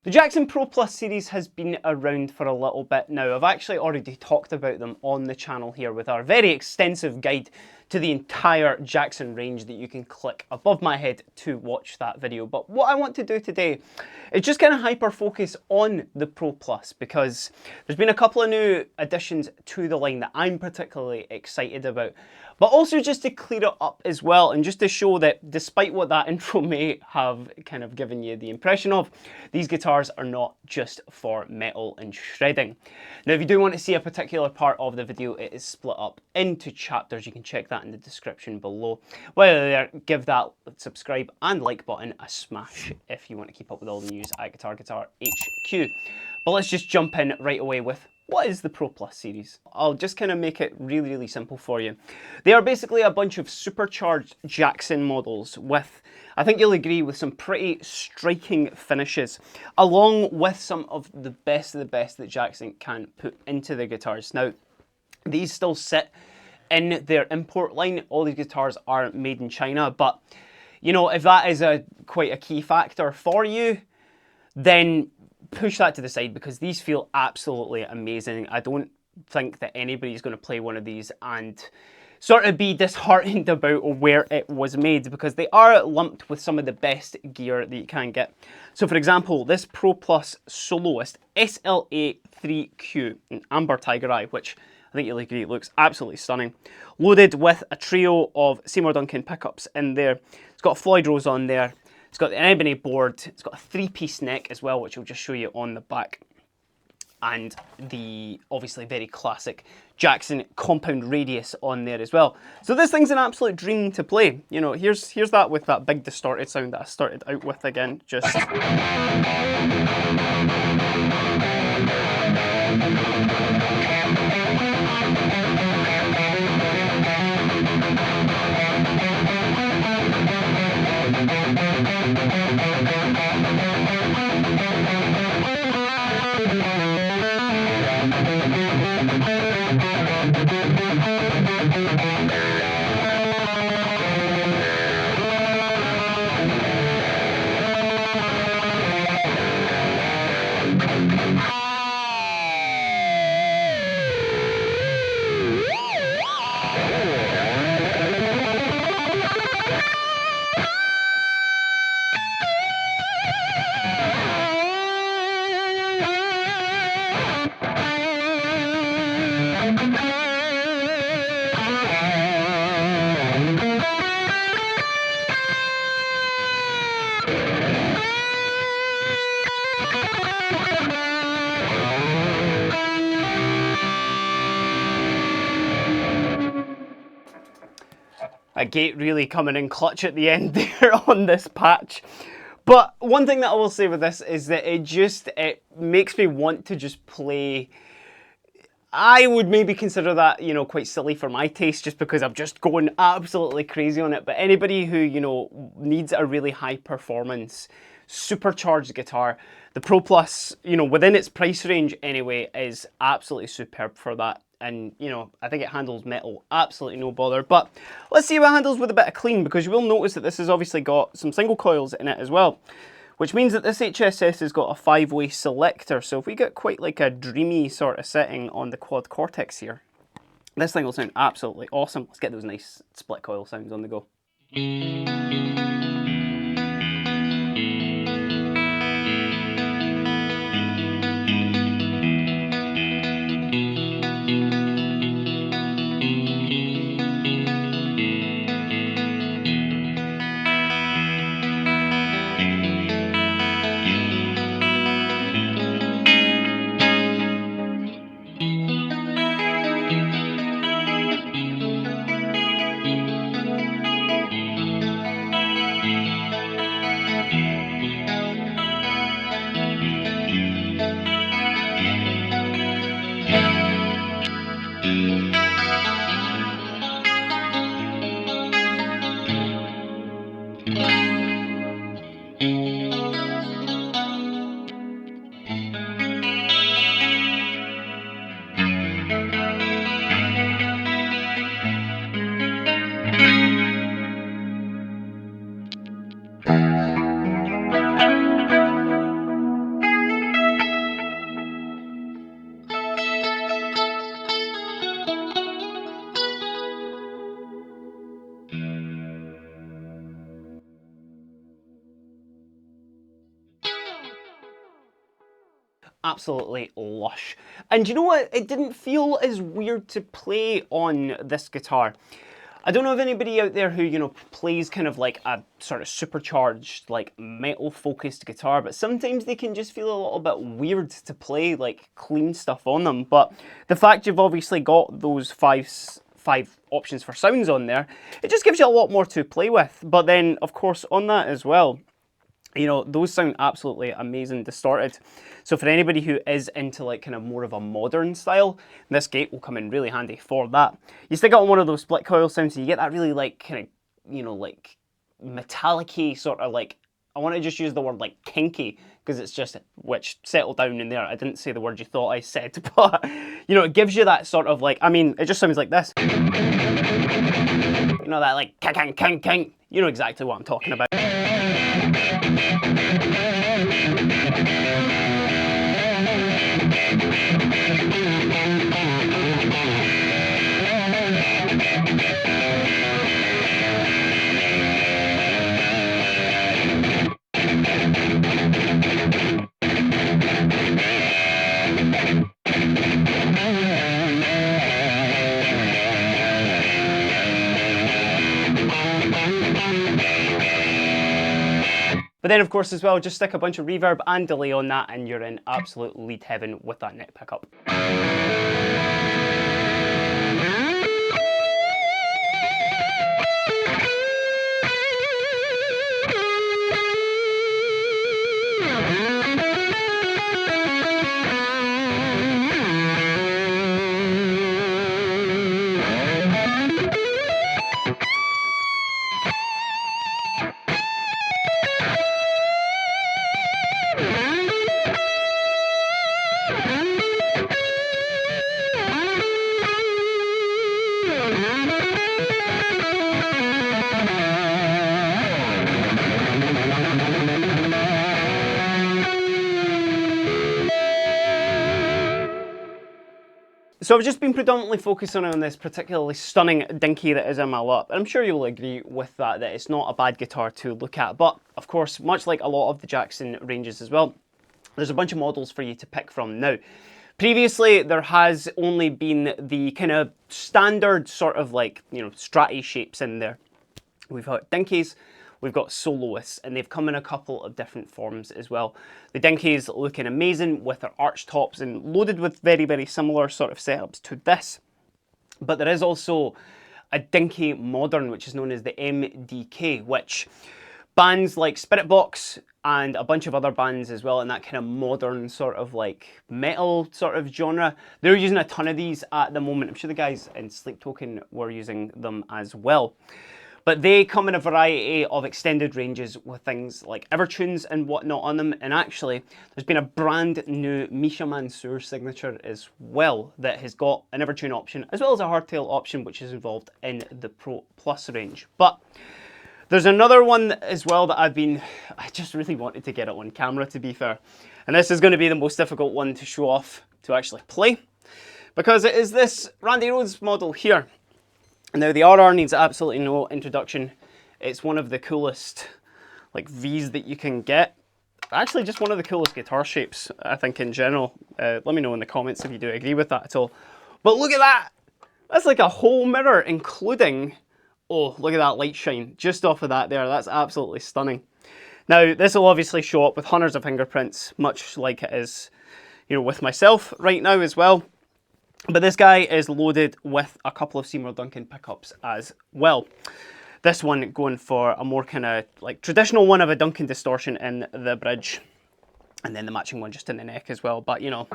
The Jackson Pro Plus series has been around for a little bit now. I've actually already talked about them on the channel here with our very extensive guide to the entire Jackson range that you can click above my head to watch that video. But what I want to do today is just kind of hyper focus on the Pro Plus, because there's been a couple of new additions to the line that I'm particularly excited about. But also just to clear it up as well, and just to show that despite what that intro may have kind of given you the impression of, these guitars are not just for metal and shredding. Now, if you do want to see a particular part of the video, it is split up into chapters. You can check that in the description below. While you're there, give that subscribe and like button a smash if you want to keep up with all the news at Guitar HQ. But let's just jump in right away with what is the Pro Plus series? I'll just kind of make it really, really simple for you. They are basically a bunch of supercharged Jackson models with, I think you'll agree, with some pretty striking finishes, along with some of the best that Jackson can put into the guitars. Now, these still sit in their import line. All these guitars are made in China, but you know, if that is quite a key factor for you, then push that to the side, because these feel absolutely amazing. I don't think that anybody's going to play one of these and sort of be disheartened about where it was made, because they are lumped with some of the best gear that you can get. So for example, this Pro Plus Soloist SLA3Q in Amber Tiger Eye, which I think you'll agree looks absolutely stunning, loaded with a trio of Seymour Duncan pickups in there. It's got a Floyd Rose on there. It's got an ebony board, it's got a three-piece neck as well, which I'll just show you on the back, and the obviously very classic Jackson compound radius on there as well. So this thing's an absolute dream to play. You know, here's that with that big distorted sound that I started out with again, just... A gate really coming in clutch at the end there on this patch. But one thing that I will say with this is that it makes me want to just play. I would maybe consider that, you know, quite silly for my taste, just because I'm just going absolutely crazy on it. But anybody who, you know, needs a really high performance supercharged guitar, the Pro Plus, you know, within its price range anyway, is absolutely superb for that. And, you know, I think it handles metal absolutely no bother. But let's see what it handles with a bit of clean, because you will notice that this has obviously got some single coils in it as well, which means that this HSS has got a 5-way selector. So if we get quite like a dreamy sort of setting on the quad cortex here, this thing will sound absolutely awesome. Let's get those nice split coil sounds on the go. absolutely lush. And you know what? It didn't feel as weird to play on this guitar. I don't know if anybody out there who, you know, plays kind of like a sort of supercharged, like metal focused guitar, but sometimes they can just feel a little bit weird to play like clean stuff on them. But the fact you've obviously got those five options for sounds on there, it just gives you a lot more to play with. But then, of course, on that as well, you know, those sound absolutely amazing distorted. So for anybody who is into like kind of more of a modern style, this gate will come in really handy for that. You stick it on one of those split coil sounds and you get that really like kind of, you know, like metallic-y sort of like, I want to just use the word like kinky, because it's just, which settled down in there. I didn't say the word you thought I said, but you know, it gives you that sort of like, I mean, it just sounds like this. You know, that like kang kang kang. You know exactly what I'm talking about. But then of course as well, just stick a bunch of reverb and delay on that and you're in absolute lead heaven with that neck pickup. So I've just been predominantly focusing on this particularly stunning dinky that is in my lap. And I'm sure you'll agree with that it's not a bad guitar to look at. But of course, much like a lot of the Jackson ranges as well, there's a bunch of models for you to pick from now. Previously, there has only been the kind of standard sort of like, you know, stratty shapes in there. We've got dinkies, we've got soloists, and they've come in a couple of different forms as well. The dinkies looking amazing with their arch tops and loaded with very, very similar sort of setups to this. But there is also a dinky modern, which is known as the MDK, which bands like Spirit Box and a bunch of other bands as well in that kind of modern sort of like metal sort of genre, they're using a ton of these at the moment. I'm sure the guys in Sleep Token were using them as well. But they come in a variety of extended ranges with things like Evertunes and whatnot on them. And actually, there's been a brand new Misha Mansour signature as well that has got an Evertune option, as well as a hardtail option, which is involved in the Pro Plus range. But there's another one as well that I just really wanted to get it on camera, to be fair. And this is going to be the most difficult one to show off to actually play, because it is this Randy Rhoads model here. Now the RR needs absolutely no introduction. It's one of the coolest like V's that you can get. Actually just one of the coolest guitar shapes, I think, in general. Let me know in the comments if you do agree with that at all. But look at that! That's like a whole mirror, including, oh, look at that light shine just off of that there. That's absolutely stunning. Now this will obviously show up with hundreds of fingerprints, much like it is, you know, with myself right now as well. But this guy is loaded with a couple of Seymour Duncan pickups as well. This one going for a more kind of like traditional one of a Duncan distortion in the bridge. And then the matching one just in the neck as well, but you know.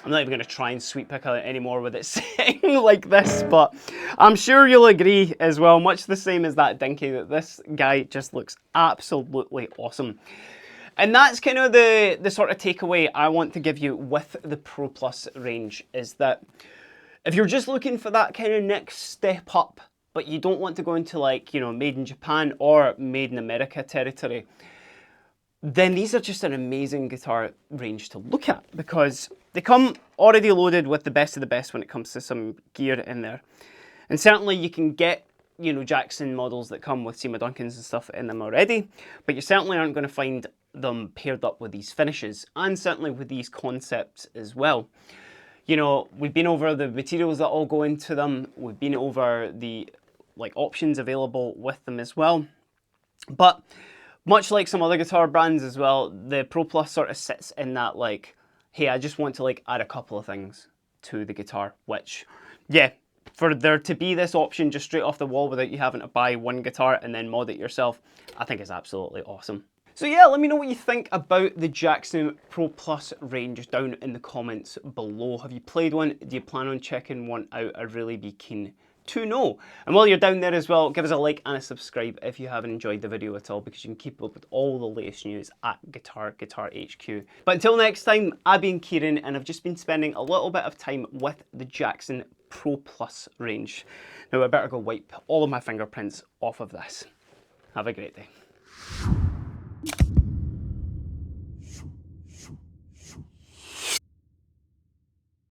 I'm not even going to try and sweep pick it anymore with it sitting like this, but I'm sure you'll agree as well, much the same as that Dinky, that this guy just looks absolutely awesome. And that's kind of the sort of takeaway I want to give you with the Pro Plus range, is that if you're just looking for that kind of next step up, but you don't want to go into like, you know, made in Japan or made in America territory, then these are just an amazing guitar range to look at, because they come already loaded with the best of the best when it comes to some gear in there. And certainly you can get, you know, Jackson models that come with Seymour Duncans and stuff in them already, but you certainly aren't going to find them paired up with these finishes, and certainly with these concepts as well. You know, we've been over the materials that all go into them, we've been over the like options available with them as well, but much like some other guitar brands as well, the Pro Plus sort of sits in that like, hey, I just want to like add a couple of things to the guitar, which, yeah, for there to be this option just straight off the wall without you having to buy one guitar and then mod it yourself, I think is absolutely awesome. So yeah, let me know what you think about the Jackson Pro Plus range down in the comments below. Have you played one? Do you plan on checking one out? I'd really be keen to know. And while you're down there as well, give us a like and a subscribe if you haven't enjoyed the video at all, because you can keep up with all the latest news at Guitar HQ. But until next time, I've been Kieran, and I've just been spending a little bit of time with the Jackson Pro Plus range. Now I better go wipe all of my fingerprints off of this. Have a great day.